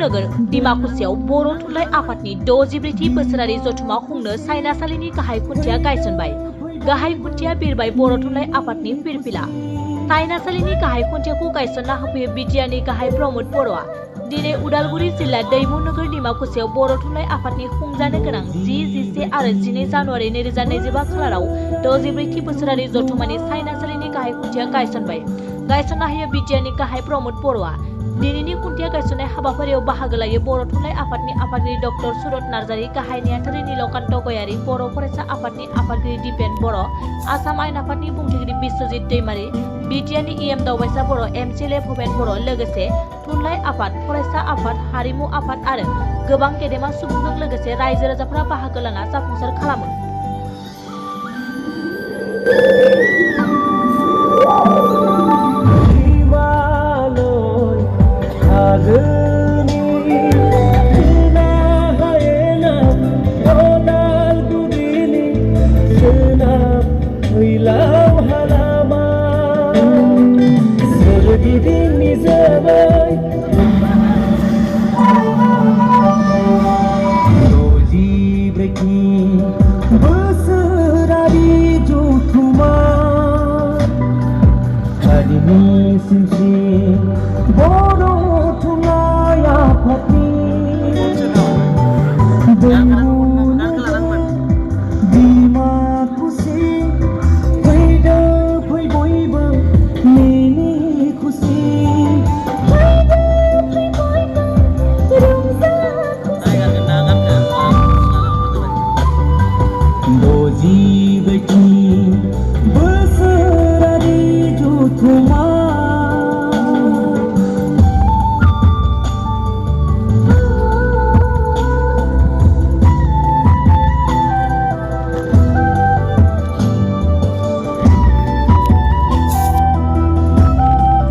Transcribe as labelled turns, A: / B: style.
A: नोगोर डिमाकुसियाव बर' थुनलाइ आफादनि 64थि बोसोरारि जथुमा खुंनो सायनासालिनि गाहाय खुन्थिया गायसनबाय। गाहाय खुन्थिया बिरबाय बर' थुनलाइ आफादनि फिरफिला। सायनासालिनि गाहाय खुन्थियाखौ गायसनना होफैयो बिटिआरनि गाहाय प्रमद बर'आ। दिनै उदालगुरि जिल्ला दैमु नोगोर डिमाकुसियाव बर' थुनलाइ आफादनि खुंजानो गोनां 10, 11 आरो 12 जानुवारि 2025 खालाराव 64थि बोसोरारि जथुमानि सायनासालिनि गाहाय खुन्थिया गायसनबाय। गायसनना होयो बिटिआरनि गाहाय प्रमद बर'आ। दिनैनि खुन्थिया गायसननाय हाबाफारियाव बाहागो लायो बर' थुनलाइ आफादनि आफादगिरि डक्टर सुरत नार्जारि, गाहाय नेहाथारि नीलकान्त गयारि, बर' फरायसा आफादनि आफादगिरि दिपेन बर', आसाम आयेन आफादनि बुंथिगिरि बिश्वजित दैमारि, बिटिआरनि इएम दावबायसा बर', एमसिएलए भुपेन बर', लोगोसे थुनलाइ आफाद, फरायसा आफाद, हारिमु आफाद आरो गोबां गेदेमा सुबुंजों लोगोसे रायजो राजाफोरा बाहागो लाना जाफुंसार खालामो।
B: बोसोरारि जथुमा हारिनि सिनस्रि